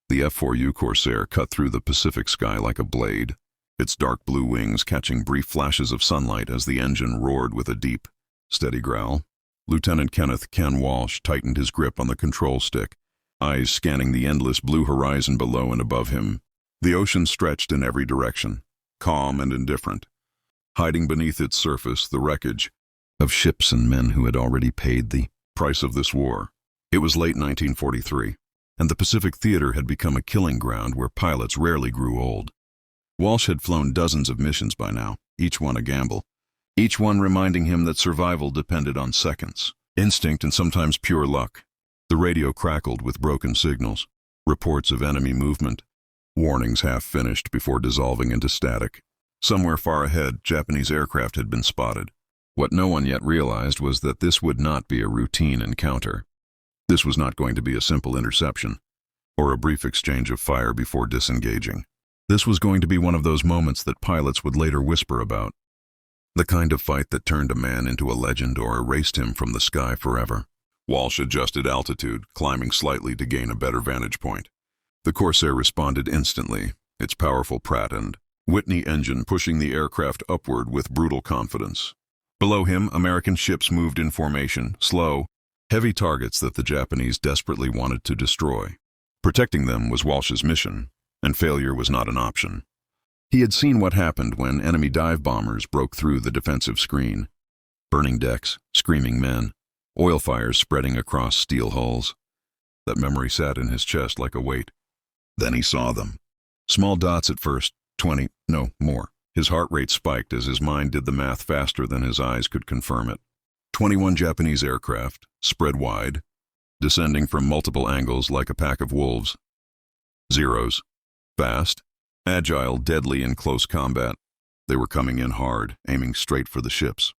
The F4U Corsair cut through the Pacific sky like a blade, its dark blue wings catching brief flashes of sunlight as the engine roared with a deep, steady growl. Lieutenant Kenneth "Ken" Walsh tightened his grip on the control stick, eyes scanning the endless blue horizon below and above him. The ocean stretched in every direction, calm and indifferent, hiding beneath its surface the wreckage of ships and men who had already paid the price of this war. It was late 1943, and the Pacific Theater had become a killing ground where pilots rarely grew old. Walsh had flown dozens of missions by now, each one a gamble, each one reminding him that survival depended on seconds, instinct, and sometimes pure luck. The radio crackled with broken signals, reports of enemy movement, warnings half finished before dissolving into static. Somewhere far ahead, Japanese aircraft had been spotted. What no one yet realized was that this would not be a routine encounter. This was not going to be a simple interception, or a brief exchange of fire before disengaging. This was going to be one of those moments that pilots would later whisper about. The kind of fight that turned a man into a legend or erased him from the sky forever. Walsh adjusted altitude, climbing slightly to gain a better vantage point. The Corsair responded instantly, its powerful Pratt and Whitney engine pushing the aircraft upward with brutal confidence. Below him, American ships moved in formation, slow, heavy targets that the Japanese desperately wanted to destroy. Protecting them was Walsh's mission, and failure was not an option. He had seen what happened when enemy dive bombers broke through the defensive screen. Burning decks, screaming men, oil fires spreading across steel hulls. That memory sat in his chest like a weight. Then he saw them. Small dots at first, 20, no, more. His heart rate spiked as his mind did the math faster than his eyes could confirm it. 21 Japanese aircraft, spread wide, descending from multiple angles like a pack of wolves. Zeros. Fast, agile, deadly in close combat. They were coming in hard, aiming straight for the ships.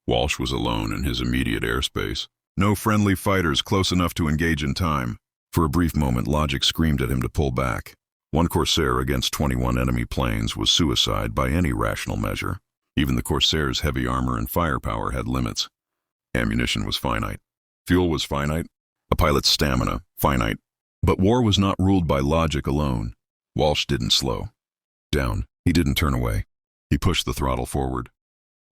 Walsh was alone in his immediate airspace. No friendly fighters close enough to engage in time. For a brief moment, logic screamed at him to pull back. One Corsair against 21 enemy planes was suicide by any rational measure. Even the Corsair's heavy armor and firepower had limits. Ammunition was finite. Fuel was finite. A pilot's stamina, finite. But war was not ruled by logic alone. Walsh didn't slow down. He didn't turn away. He pushed the throttle forward.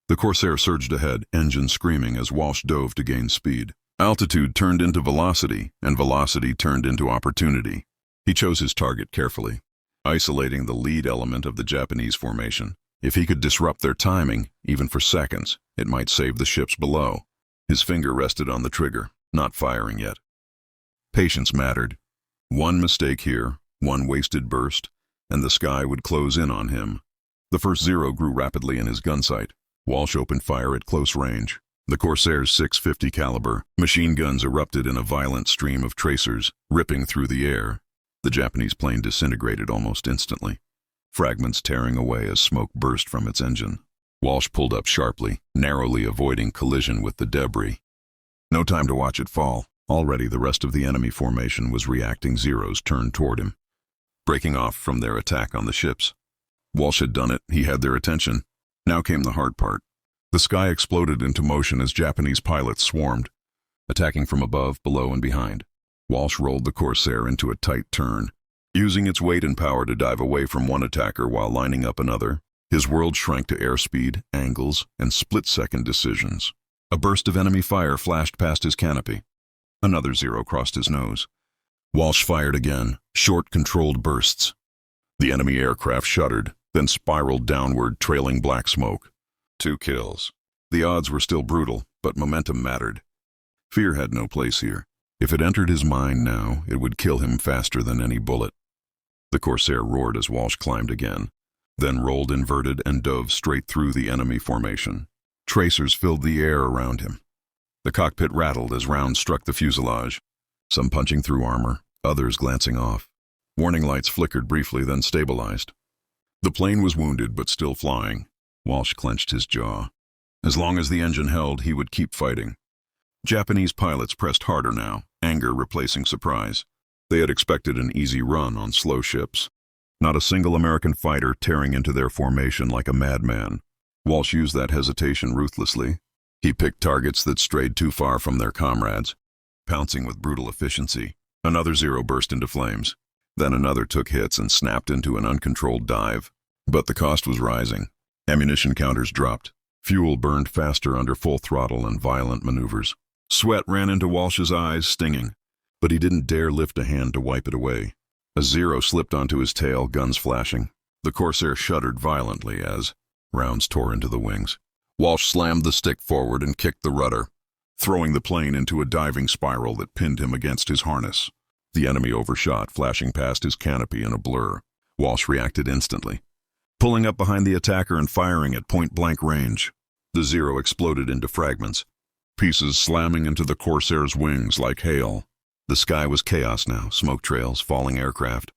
The Corsair surged ahead, engine screaming as Walsh dove to gain speed. Altitude turned into velocity, and velocity turned into opportunity. He chose his target carefully, isolating the lead element of the Japanese formation. If he could disrupt their timing, even for seconds, it might save the ships below. His finger rested on the trigger, not firing yet. Patience mattered. One mistake here, one wasted burst, and the sky would close in on him. The first zero grew rapidly in his gun sight. Walsh opened fire at close range. The Corsair's .650 caliber machine guns erupted in a violent stream of tracers, ripping through the air. The Japanese plane disintegrated almost instantly, fragments tearing away as smoke burst from its engine. Walsh pulled up sharply, narrowly avoiding collision with the debris. No time to watch it fall. Already the rest of the enemy formation was reacting. Zeros turned toward him, breaking off from their attack on the ships. Walsh had done it. He had their attention. Now came the hard part. The sky exploded into motion as Japanese pilots swarmed, attacking from above, below, and behind. Walsh rolled the Corsair into a tight turn, using its weight and power to dive away from one attacker while lining up another. His world shrank to airspeed, angles, and split-second decisions. A burst of enemy fire flashed past his canopy. Another zero crossed his nose. Walsh fired again, short, controlled bursts. The enemy aircraft shuddered, then spiraled downward, trailing black smoke. 2 kills. The odds were still brutal, but momentum mattered. Fear had no place here. If it entered his mind now, it would kill him faster than any bullet. The Corsair roared as Walsh climbed again, then rolled inverted and dove straight through the enemy formation. Tracers filled the air around him. The cockpit rattled as rounds struck the fuselage, some punching through armor, others glancing off. Warning lights flickered briefly, then stabilized. The plane was wounded but still flying. Walsh clenched his jaw. As long as the engine held, he would keep fighting. Japanese pilots pressed harder now, anger replacing surprise. They had expected an easy run on slow ships. Not a single American fighter tearing into their formation like a madman. Walsh used that hesitation ruthlessly. He picked targets that strayed too far from their comrades, pouncing with brutal efficiency. Another zero burst into flames. Then another took hits and snapped into an uncontrolled dive. But the cost was rising. Ammunition counters dropped. Fuel burned faster under full throttle and violent maneuvers. Sweat ran into Walsh's eyes, stinging, but he didn't dare lift a hand to wipe it away. A Zero slipped onto his tail, guns flashing. The Corsair shuddered violently as rounds tore into the wings. Walsh slammed the stick forward and kicked the rudder, throwing the plane into a diving spiral that pinned him against his harness. The enemy overshot, flashing past his canopy in a blur. Walsh reacted instantly, pulling up behind the attacker and firing at point-blank range. The Zero exploded into fragments, pieces slamming into the Corsair's wings like hail. The sky was chaos now, smoke trails, falling aircraft,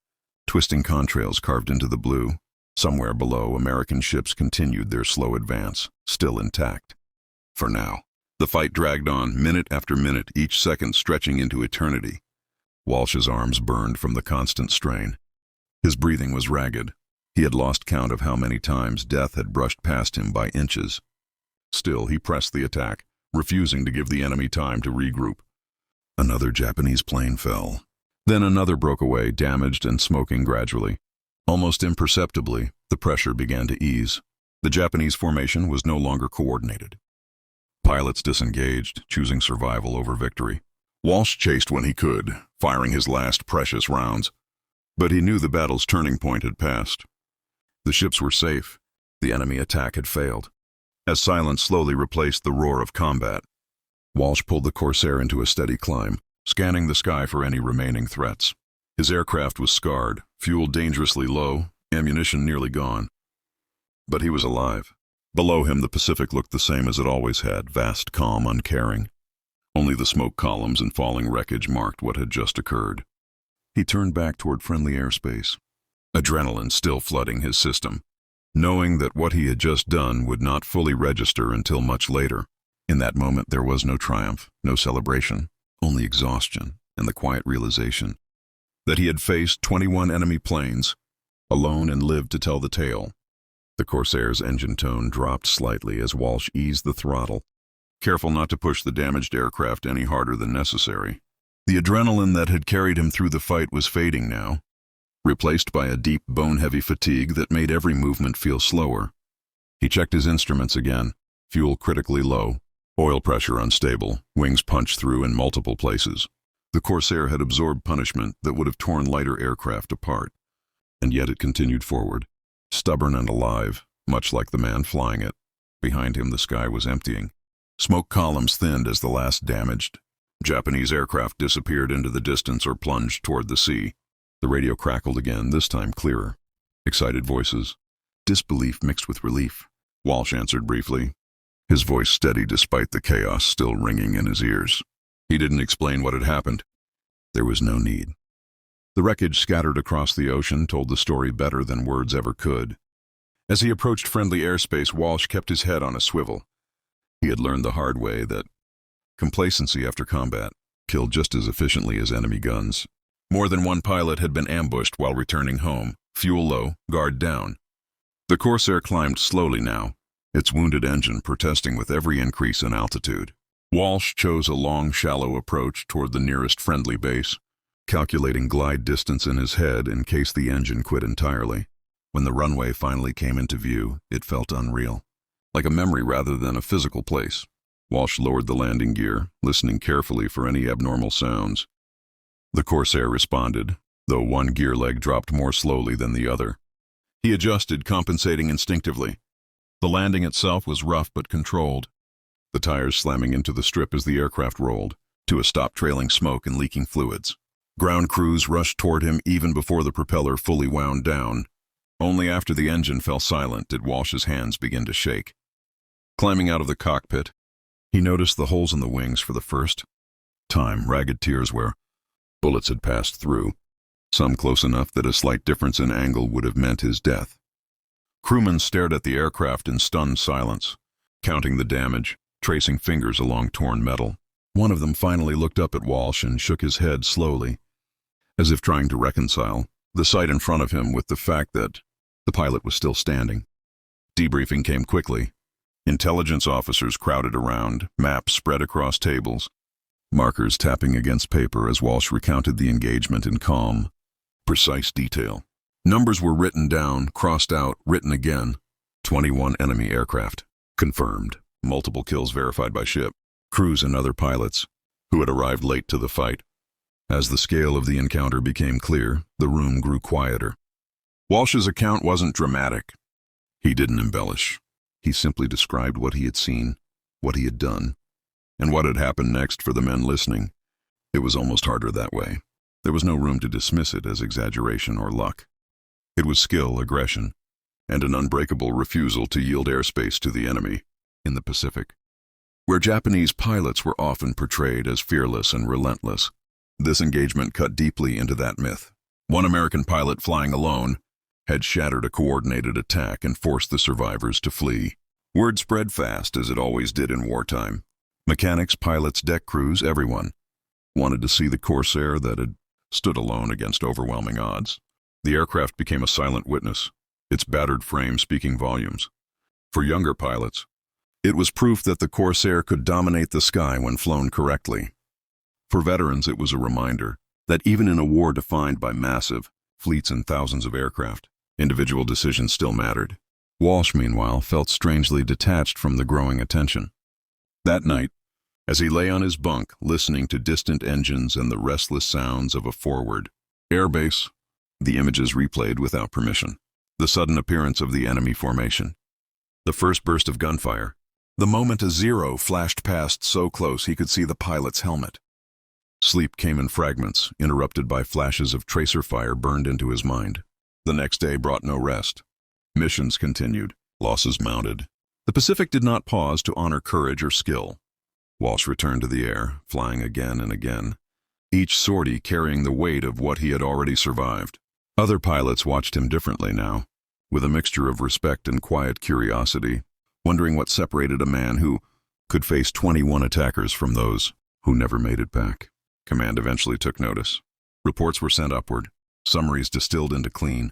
twisting contrails carved into the blue. Somewhere below, American ships continued their slow advance, still intact. For now, the fight dragged on, minute after minute, each second stretching into eternity. Walsh's arms burned from the constant strain. His breathing was ragged. He had lost count of how many times death had brushed past him by inches. Still, he pressed the attack, refusing to give the enemy time to regroup. Another Japanese plane fell. Then another broke away, damaged and smoking gradually. Almost imperceptibly, the pressure began to ease. The Japanese formation was no longer coordinated. Pilots disengaged, choosing survival over victory. Walsh chased when he could, firing his last precious rounds. But he knew the battle's turning point had passed. The ships were safe. The enemy attack had failed. As silence slowly replaced the roar of combat, Walsh pulled the Corsair into a steady climb, scanning the sky for any remaining threats. His aircraft was scarred, fuel dangerously low, ammunition nearly gone. But he was alive. Below him, the Pacific looked the same as it always had, vast, calm, uncaring. Only the smoke columns and falling wreckage marked what had just occurred. He turned back toward friendly airspace, adrenaline still flooding his system, knowing that what he had just done would not fully register until much later. In that moment, there was no triumph, no celebration, only exhaustion and the quiet realization that he had faced 21 enemy planes, alone, and lived to tell the tale. The Corsair's engine tone dropped slightly as Walsh eased the throttle, careful not to push the damaged aircraft any harder than necessary. The adrenaline that had carried him through the fight was fading now, replaced by a deep, bone-heavy fatigue that made every movement feel slower. He checked his instruments again, fuel critically low, oil pressure unstable, wings punched through in multiple places. The Corsair had absorbed punishment that would have torn lighter aircraft apart, and yet it continued forward, stubborn and alive, much like the man flying it. Behind him, the sky was emptying. Smoke columns thinned as the last damaged Japanese aircraft disappeared into the distance or plunged toward the sea. The radio crackled again, this time clearer. Excited voices. Disbelief mixed with relief. Walsh answered briefly, his voice steady despite the chaos still ringing in his ears. He didn't explain what had happened. There was no need. The wreckage scattered across the ocean told the story better than words ever could. As he approached friendly airspace, Walsh kept his head on a swivel. He had learned the hard way that complacency after combat killed just as efficiently as enemy guns. More than one pilot had been ambushed while returning home, fuel low, guard down. The Corsair climbed slowly now, its wounded engine protesting with every increase in altitude. Walsh chose a long, shallow approach toward the nearest friendly base, calculating glide distance in his head in case the engine quit entirely. When the runway finally came into view, it felt unreal, like a memory rather than a physical place. Walsh lowered the landing gear, listening carefully for any abnormal sounds. The Corsair responded, though one gear leg dropped more slowly than the other. He adjusted, compensating instinctively. The landing itself was rough but controlled, the tires slamming into the strip as the aircraft rolled, to a stop trailing smoke and leaking fluids. Ground crews rushed toward him even before the propeller fully wound down. Only after the engine fell silent did Walsh's hands begin to shake. Climbing out of the cockpit, he noticed the holes in the wings for the first time, ragged tears where bullets had passed through, some close enough that a slight difference in angle would have meant his death. Crewmen stared at the aircraft in stunned silence, counting the damage, tracing fingers along torn metal. One of them finally looked up at Walsh and shook his head slowly, as if trying to reconcile the sight in front of him with the fact that the pilot was still standing. Debriefing came quickly. Intelligence officers crowded around, maps spread across tables, markers tapping against paper as Walsh recounted the engagement in calm, Precise detail. Numbers were written down, crossed out, written again. 21 enemy aircraft. Confirmed. Multiple kills verified by ship, crews and other pilots who had arrived late to the fight. As the scale of the encounter became clear, the room grew quieter. Walsh's account wasn't dramatic. He didn't embellish. He simply described what he had seen, what he had done, and what had happened next for the men listening. It was almost harder that way. There was no room to dismiss it as exaggeration or luck. It was skill, aggression, and an unbreakable refusal to yield airspace to the enemy in the Pacific, where Japanese pilots were often portrayed as fearless and relentless. This engagement cut deeply into that myth. One American pilot flying alone had shattered a coordinated attack and forced the survivors to flee. Word spread fast, as it always did in wartime. Mechanics, pilots, deck crews, everyone wanted to see the Corsair that had stood alone against overwhelming odds. The aircraft became a silent witness, its battered frame speaking volumes. For younger pilots, it was proof that the Corsair could dominate the sky when flown correctly. For veterans, it was a reminder that even in a war defined by massive fleets and thousands of aircraft, individual decisions still mattered. Walsh, meanwhile, felt strangely detached from the growing attention. That night, as he lay on his bunk, listening to distant engines and the restless sounds of a forward airbase, the images replayed without permission. The sudden appearance of the enemy formation. The first burst of gunfire. The moment a Zero flashed past so close he could see the pilot's helmet. Sleep came in fragments, interrupted by flashes of tracer fire burned into his mind. The next day brought no rest. Missions continued, losses mounted. The Pacific did not pause to honor courage or skill. Walsh returned to the air, flying again and again, each sortie carrying the weight of what he had already survived. Other pilots watched him differently now, with a mixture of respect and quiet curiosity, wondering what separated a man who could face 21 attackers from those who never made it back. Command eventually took notice. Reports were sent upward, summaries distilled into clean,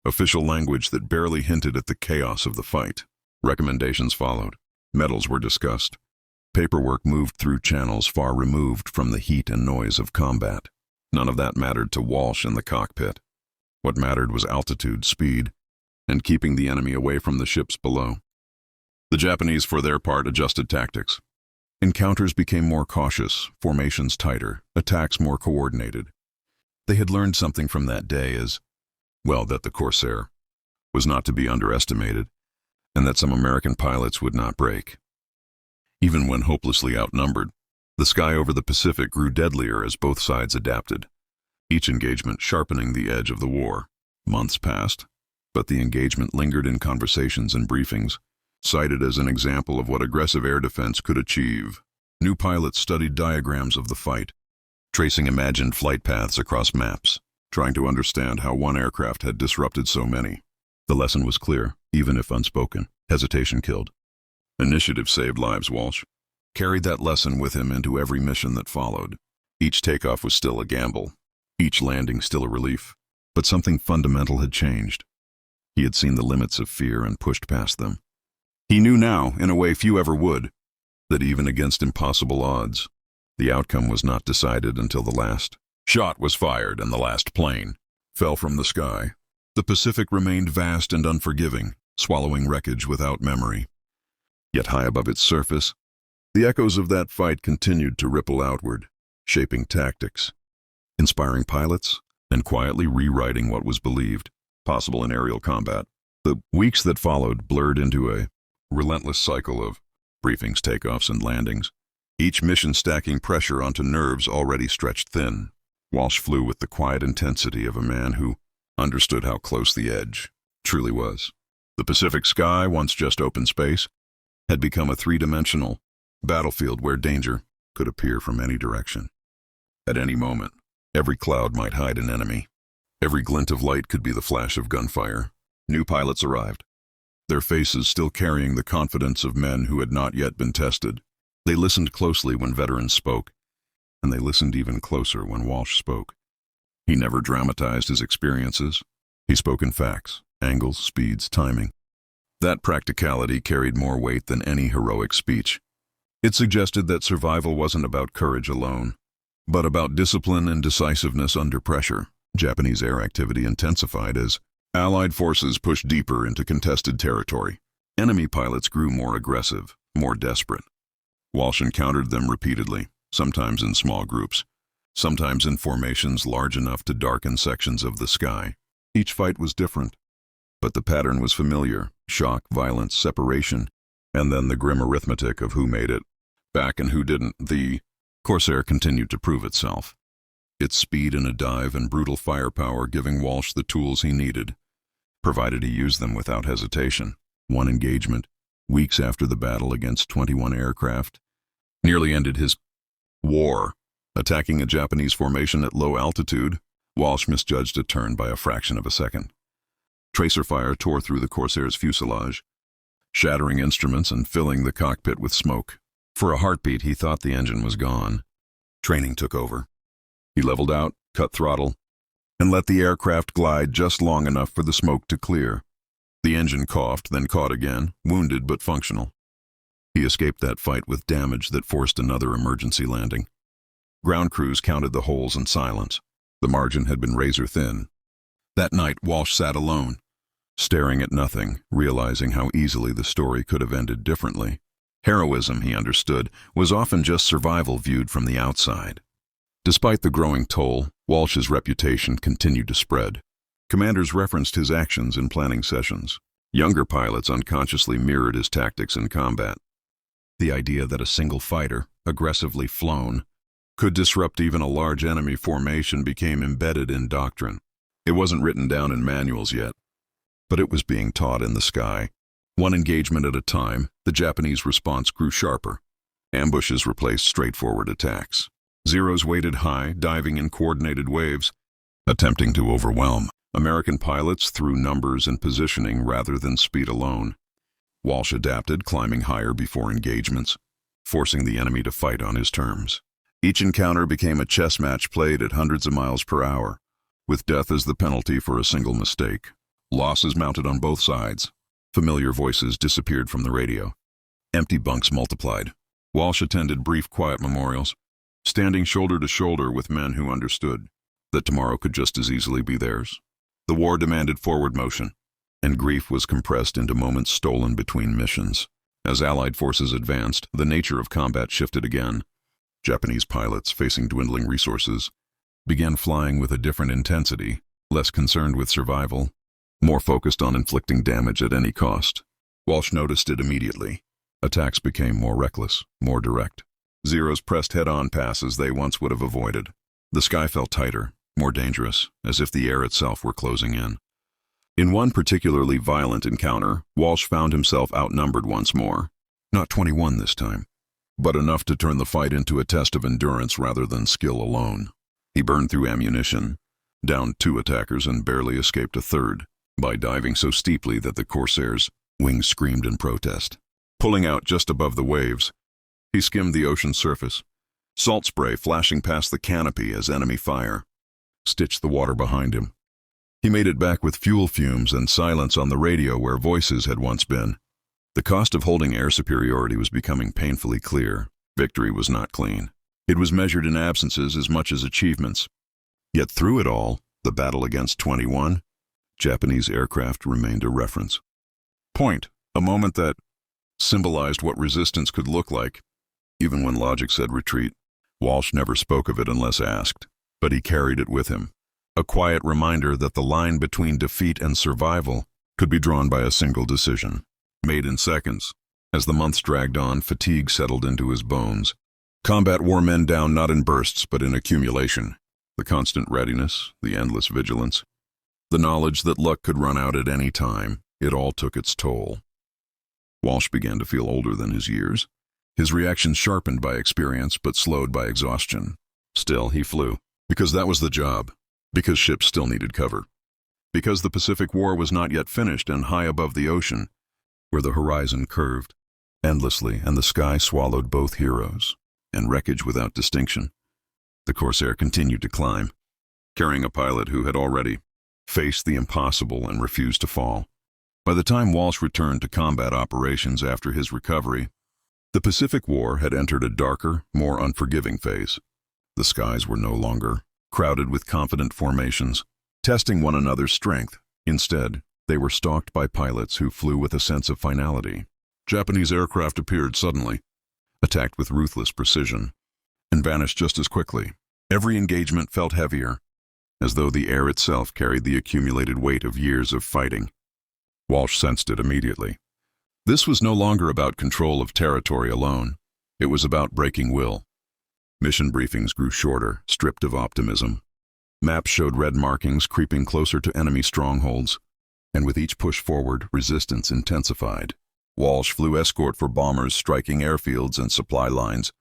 official language that barely hinted at the chaos of the fight. Recommendations followed. Medals were discussed. Paperwork moved through channels far removed from the heat and noise of combat. None of that mattered to Walsh in the cockpit. What mattered was altitude, speed, and keeping the enemy away from the ships below. The Japanese, for their part, adjusted tactics. Encounters became more cautious, formations tighter, attacks more coordinated. They had learned something from that day that the Corsair was not to be underestimated, and that some American pilots would not break. Even when hopelessly outnumbered, the sky over the Pacific grew deadlier as both sides adapted, each engagement sharpening the edge of the war. Months passed, but the engagement lingered in conversations and briefings, cited as an example of what aggressive air defense could achieve. New pilots studied diagrams of the fight, tracing imagined flight paths across maps, trying to understand how one aircraft had disrupted so many. The lesson was clear, even if unspoken. Hesitation killed. Initiative saved lives. Walsh carried that lesson with him into every mission that followed. Each takeoff was still a gamble, each landing still a relief. But something fundamental had changed. He had seen the limits of fear and pushed past them. He knew now, in a way few ever would, that even against impossible odds, the outcome was not decided until the last shot was fired and the last plane fell from the sky. The Pacific remained vast and unforgiving, swallowing wreckage without memory. Yet high above its surface, the echoes of that fight continued to ripple outward, shaping tactics, inspiring pilots, and quietly rewriting what was believed possible in aerial combat. The weeks that followed blurred into a relentless cycle of briefings, takeoffs, and landings, each mission stacking pressure onto nerves already stretched thin. Walsh flew with the quiet intensity of a man who understood how close the edge truly was. The Pacific sky, once just open space, had become a three-dimensional battlefield where danger could appear from any direction. At any moment, every cloud might hide an enemy. Every glint of light could be the flash of gunfire. New pilots arrived, their faces still carrying the confidence of men who had not yet been tested. They listened closely when veterans spoke, and they listened even closer when Walsh spoke. He never dramatized his experiences. He spoke in facts, angles, speeds, timing. That practicality carried more weight than any heroic speech. It suggested that survival wasn't about courage alone, but about discipline and decisiveness under pressure. Japanese air activity intensified as Allied forces pushed deeper into contested territory. Enemy pilots grew more aggressive, more desperate. Walsh encountered them repeatedly, sometimes in small groups, sometimes in formations large enough to darken sections of the sky. Each fight was different, but the pattern was familiar: shock, violence, separation, and then the grim arithmetic of who made it back and who didn't. The Corsair continued to prove itself, its speed in a dive and brutal firepower giving Walsh the tools he needed, provided he used them without hesitation. One engagement, weeks after the battle against 21 aircraft, nearly ended his war. Attacking a Japanese formation at low altitude, Walsh misjudged a turn by a fraction of a second. Tracer fire tore through the Corsair's fuselage, shattering instruments and filling the cockpit with smoke. For a heartbeat, he thought the engine was gone. Training took over. He leveled out, cut throttle, and let the aircraft glide just long enough for the smoke to clear. The engine coughed, then caught again, wounded but functional. He escaped that fight with damage that forced another emergency landing. Ground crews counted the holes in silence. The margin had been razor thin. That night, Walsh sat alone, staring at nothing, realizing how easily the story could have ended differently. Heroism, he understood, was often just survival viewed from the outside. Despite the growing toll, Walsh's reputation continued to spread. Commanders referenced his actions in planning sessions. Younger pilots unconsciously mirrored his tactics in combat. The idea that a single fighter, aggressively flown, could disrupt even a large enemy formation became embedded in doctrine. It wasn't written down in manuals yet, but it was being taught in the sky. One engagement at a time, the Japanese response grew sharper. Ambushes replaced straightforward attacks. Zeros waited high, diving in coordinated waves, attempting to overwhelm American pilots through numbers and positioning rather than speed alone. Walsh adapted, climbing higher before engagements, forcing the enemy to fight on his terms. Each encounter became a chess match played at hundreds of miles per hour, with death as the penalty for a single mistake. Losses mounted on both sides. Familiar voices disappeared from the radio. Empty bunks multiplied. Walsh attended brief, quiet memorials, standing shoulder to shoulder with men who understood that tomorrow could just as easily be theirs. The war demanded forward motion, and grief was compressed into moments stolen between missions. As Allied forces advanced, the nature of combat shifted again. Japanese pilots, facing dwindling resources, began flying with a different intensity, less concerned with survival, more focused on inflicting damage at any cost. Walsh noticed it immediately. Attacks became more reckless, more direct. Zeros pressed head-on passes they once would have avoided. The sky felt tighter, more dangerous, as if the air itself were closing in. In one particularly violent encounter, Walsh found himself outnumbered once more. Not 21 this time, but enough to turn the fight into a test of endurance rather than skill alone. He burned through ammunition, downed 2 attackers and barely escaped a third, by diving so steeply that the Corsair's wings screamed in protest. Pulling out just above the waves, he skimmed the ocean surface, salt spray flashing past the canopy as enemy fire stitched the water behind him. He made it back with fuel fumes and silence on the radio where voices had once been. The cost of holding air superiority was becoming painfully clear. Victory was not clean. It was measured in absences as much as achievements. Yet through it all, the battle against 21 Japanese aircraft remained a reference point, a moment that symbolized what resistance could look like, even when logic said retreat. Walsh never spoke of it unless asked, but he carried it with him, a quiet reminder that the line between defeat and survival could be drawn by a single decision, made in seconds. As the months dragged on, fatigue settled into his bones. Combat wore men down not in bursts but in accumulation. The constant readiness, the endless vigilance, the knowledge that luck could run out at any time, it all took its toll. Walsh began to feel older than his years, his reactions sharpened by experience but slowed by exhaustion. Still, he flew, because that was the job, because ships still needed cover, because the Pacific War was not yet finished and high above the ocean, where the horizon curved endlessly and the sky swallowed both heroes and wreckage without distinction, the Corsair continued to climb, carrying a pilot who had already faced the impossible and refused to fall. By the time Walsh returned to combat operations after his recovery, the Pacific War had entered a darker, more unforgiving phase. The skies were no longer crowded with confident formations. testing one another's strength. Instead, they were stalked by pilots who flew with a sense of finality. Japanese aircraft appeared suddenly, attacked with ruthless precision, and vanished just as quickly. Every engagement felt heavier, as though the air itself carried the accumulated weight of years of fighting. Walsh sensed it immediately. This was no longer about control of territory alone. It was about breaking will. Mission briefings grew shorter, stripped of optimism. Maps showed red markings creeping closer to enemy strongholds, and with each push forward, resistance intensified. Walsh flew escort for bombers striking airfields and supply lines,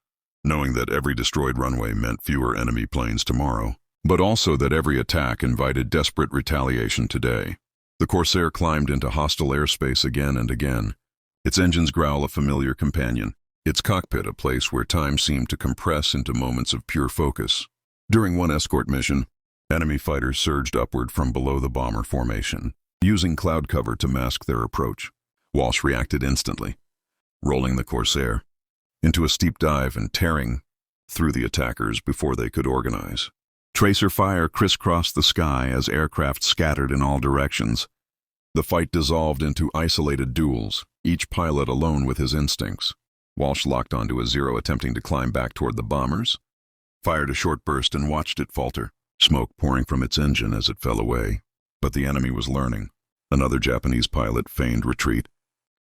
knowing that every destroyed runway meant fewer enemy planes tomorrow, but also that every attack invited desperate retaliation today. The Corsair climbed into hostile airspace again and again, its engines growl a familiar companion, its cockpit a place where time seemed to compress into moments of pure focus. During one escort mission, enemy fighters surged upward from below the bomber formation, using cloud cover to mask their approach. Walsh reacted instantly, rolling the Corsair into a steep dive and tearing through the attackers before they could organize. Tracer fire crisscrossed the sky as aircraft scattered in all directions. The fight dissolved into isolated duels, each pilot alone with his instincts. Walsh locked onto a Zero, attempting to climb back toward the bombers, fired a short burst and watched it falter, smoke pouring from its engine as it fell away. But the enemy was learning. Another Japanese pilot feigned retreat,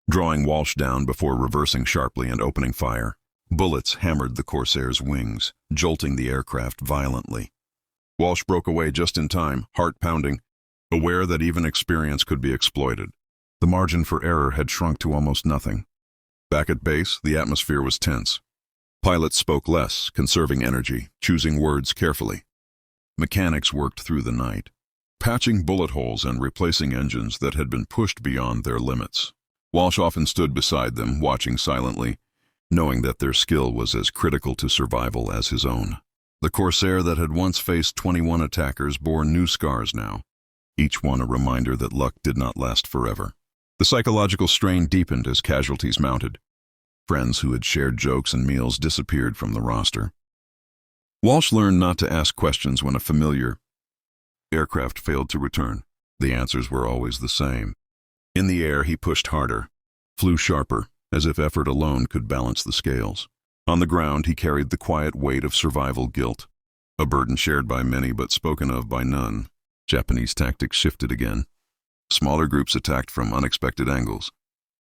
drawing Walsh down before reversing sharply and opening fire. Bullets hammered the Corsair's wings, jolting the aircraft violently. Walsh broke away just in time, heart pounding, aware that even experience could be exploited. The margin for error had shrunk to almost nothing. Back at base, the atmosphere was tense. Pilots spoke less, conserving energy, choosing words carefully. Mechanics worked through the night, patching bullet holes and replacing engines that had been pushed beyond their limits. Walsh often stood beside them, watching silently, knowing that their skill was as critical to survival as his own. The Corsair that had once faced 21 attackers bore new scars now, each one a reminder that luck did not last forever. The psychological strain deepened as casualties mounted. Friends who had shared jokes and meals disappeared from the roster. Walsh learned not to ask questions when a familiar aircraft failed to return. The answers were always the same. In the air, he pushed harder, flew sharper, as if effort alone could balance the scales. On the ground, he carried the quiet weight of survival guilt, a burden shared by many but spoken of by none. Japanese tactics shifted again. Smaller groups attacked from unexpected angles,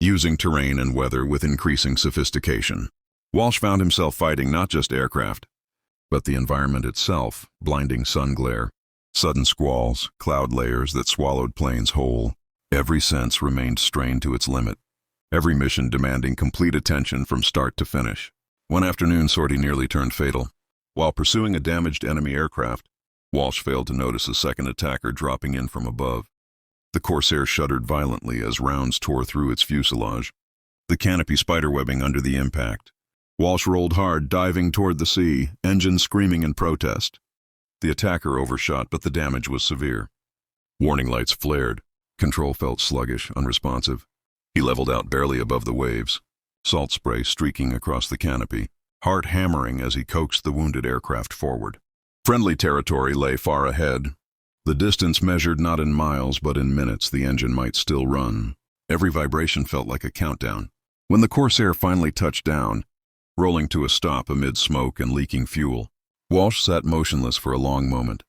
using terrain and weather with increasing sophistication. Walsh found himself fighting not just aircraft, but the environment itself, blinding sun glare, sudden squalls, cloud layers that swallowed planes whole. Every sense remained strained to its limit, every mission demanding complete attention from start to finish. One afternoon sortie nearly turned fatal. While pursuing a damaged enemy aircraft, Walsh failed to notice a second attacker dropping in from above. The Corsair shuddered violently as rounds tore through its fuselage, the canopy spiderwebbing under the impact. Walsh rolled hard, diving toward the sea, engines screaming in protest. The attacker overshot, but the damage was severe. Warning lights flared. Control felt sluggish, unresponsive. He leveled out barely above the waves, salt spray streaking across the canopy, heart hammering as he coaxed the wounded aircraft forward. Friendly territory lay far ahead. The distance measured not in miles but in minutes. The engine might still run. Every vibration felt like a countdown. When the Corsair finally touched down, rolling to a stop amid smoke and leaking fuel, Walsh sat motionless for a long moment,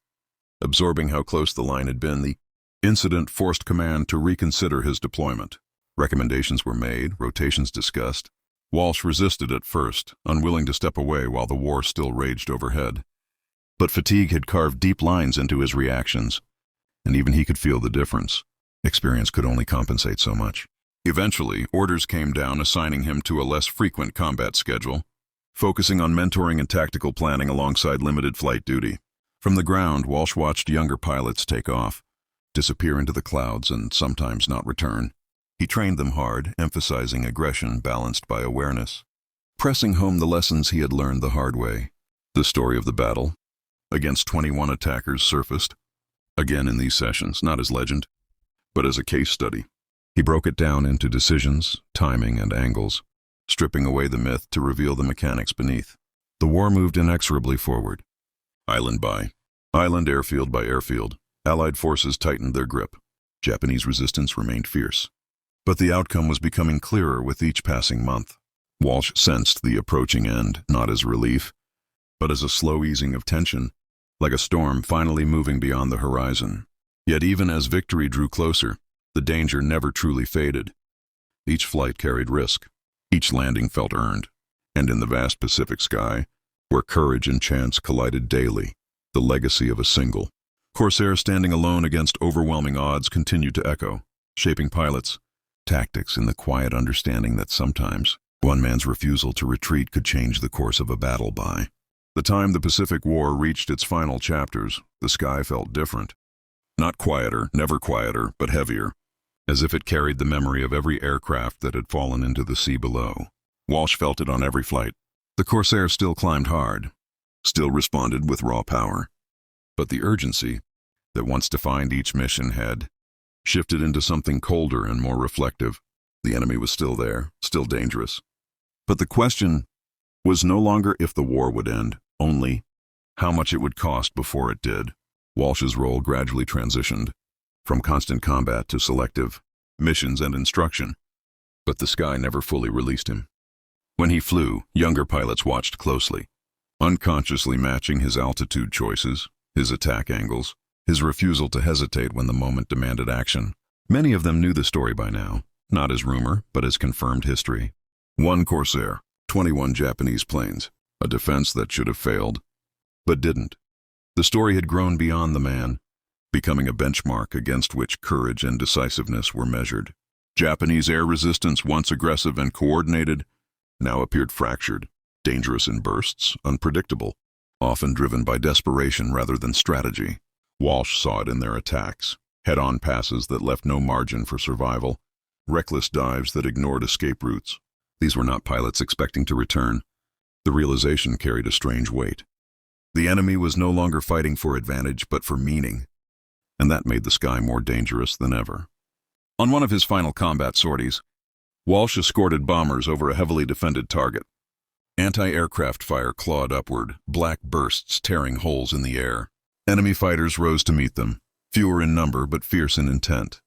absorbing how close the line had been. The incident forced command to reconsider his deployment. Recommendations were made, rotations discussed. Walsh resisted at first, unwilling to step away while the war still raged overhead. But fatigue had carved deep lines into his reactions, and even he could feel the difference. Experience could only compensate so much. Eventually, orders came down assigning him to a less frequent combat schedule, focusing on mentoring and tactical planning alongside limited flight duty. From the ground, Walsh watched younger pilots take off, disappear into the clouds, and sometimes not return. He trained them hard, emphasizing aggression balanced by awareness, pressing home the lessons he had learned the hard way. The story of the battle against 21 attackers surfaced, again in these sessions, not as legend, but as a case study. He broke it down into decisions, timing, and angles, stripping away the myth to reveal the mechanics beneath. The war moved inexorably forward, island by island, airfield by airfield. Allied forces tightened their grip. Japanese resistance remained fierce. But the outcome was becoming clearer with each passing month. Walsh sensed the approaching end, not as relief, but as a slow easing of tension, like a storm finally moving beyond the horizon. Yet even as victory drew closer, the danger never truly faded. Each flight carried risk. Each landing felt earned. And in the vast Pacific sky, where courage and chance collided daily, the legacy of a single Corsair standing alone against overwhelming odds continued to echo, shaping pilots' tactics in the quiet understanding that sometimes one man's refusal to retreat could change the course of a battle. By the time the Pacific War reached its final chapters, the sky felt different. Not quieter, never quieter, but heavier, as if it carried the memory of every aircraft that had fallen into the sea below. Walsh felt it on every flight. The Corsair still climbed hard, still responded with raw power. But the urgency that once defined each mission had shifted into something colder and more reflective. The enemy was still there, still dangerous. But the question was no longer if the war would end, only how much it would cost before it did. Walsh's role gradually transitioned from constant combat to selective missions and instruction. But the sky never fully released him. When he flew, younger pilots watched closely, unconsciously matching his altitude choices, his attack angles, his refusal to hesitate when the moment demanded action. Many of them knew the story by now, not as rumor, but as confirmed history. 1 Corsair, 21 Japanese planes, a defense that should have failed, but didn't. The story had grown beyond the man, becoming a benchmark against which courage and decisiveness were measured. Japanese air resistance, once aggressive and coordinated, now appeared fractured, dangerous in bursts, unpredictable, often driven by desperation rather than strategy. Walsh saw it in their attacks, head-on passes that left no margin for survival, reckless dives that ignored escape routes. These were not pilots expecting to return. The realization carried a strange weight. The enemy was no longer fighting for advantage, but for meaning, and that made the sky more dangerous than ever. On one of his final combat sorties, Walsh escorted bombers over a heavily defended target. Anti-aircraft fire clawed upward, black bursts tearing holes in the air. Enemy fighters rose to meet them, fewer in number but fierce in intent.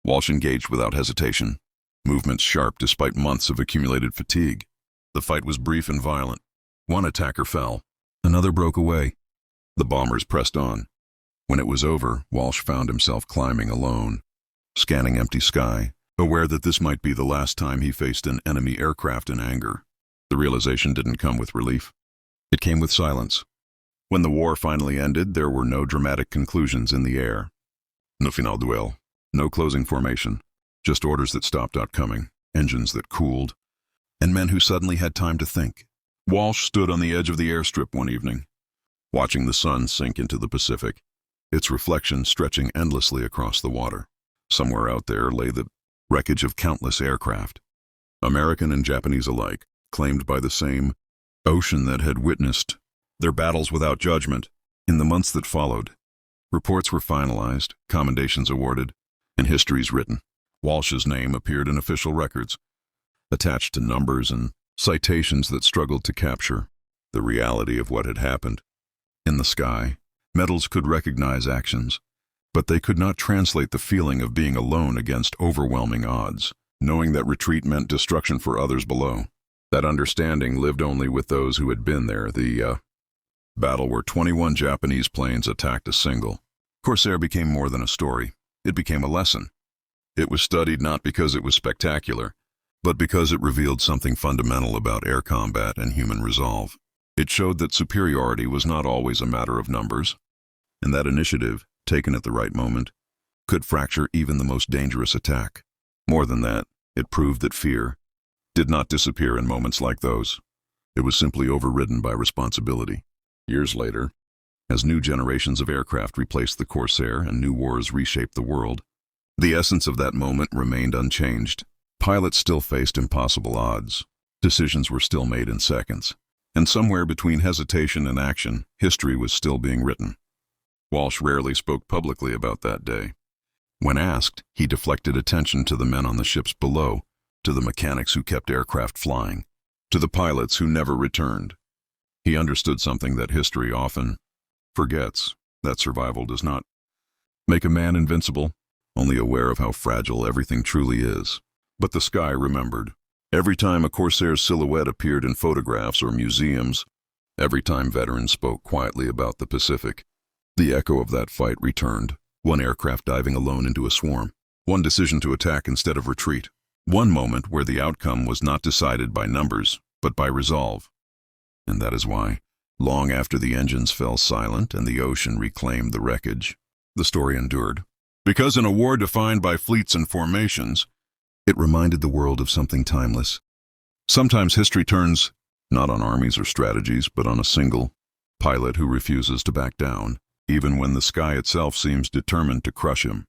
Walsh engaged without hesitation, movements sharp despite months of accumulated fatigue. The fight was brief and violent. One attacker fell, another broke away. The bombers pressed on. When it was over, Walsh found himself climbing alone, scanning empty sky, aware that this might be the last time he faced an enemy aircraft in anger. The realization didn't come with relief. It came with silence. When the war finally ended, there were no dramatic conclusions in the air. No final duel, no closing formation, just orders that stopped outcoming, engines that cooled, and men who suddenly had time to think. Walsh stood on the edge of the airstrip one evening, watching the sun sink into the Pacific, its reflection stretching endlessly across the water. Somewhere out there lay the wreckage of countless aircraft, American and Japanese alike, claimed by the same ocean that had witnessed their battles without judgment. In the months that followed, reports were finalized, commendations awarded, and histories written. Walsh's name appeared in official records, attached to numbers and citations that struggled to capture the reality of what had happened. In the sky, medals could recognize actions, but they could not translate the feeling of being alone against overwhelming odds, knowing that retreat meant destruction for others below. That understanding lived only with those who had been there. The battle where 21 Japanese planes attacked a single Corsair became more than a story. It became a lesson. It was studied not because it was spectacular, but because it revealed something fundamental about air combat and human resolve. It showed that superiority was not always a matter of numbers, and that initiative, taken at the right moment, could fracture even the most dangerous attack. More than that, it proved that fear did not disappear in moments like those. It was simply overridden by responsibility. Years later, as new generations of aircraft replaced the Corsair and new wars reshaped the world, the essence of that moment remained unchanged. Pilots still faced impossible odds. Decisions were still made in seconds. And somewhere between hesitation and action, history was still being written. Walsh rarely spoke publicly about that day. When asked, he deflected attention to the men on the ships below, to the mechanics who kept aircraft flying, to the pilots who never returned. He understood something that history often forgets, that survival does not Make a man invincible, only aware of how fragile everything truly is. But the sky remembered. Every time a Corsair's silhouette appeared in photographs or museums, every time veterans spoke quietly about the Pacific, the echo of that fight returned. One aircraft diving alone into a swarm. One decision to attack instead of retreat. One moment where the outcome was not decided by numbers, but by resolve. And that is why, long after the engines fell silent and the ocean reclaimed the wreckage, the story endured. Because in a war defined by fleets and formations, it reminded the world of something timeless. Sometimes history turns not on armies or strategies, but on a single pilot who refuses to back down, even when the sky itself seems determined to crush him.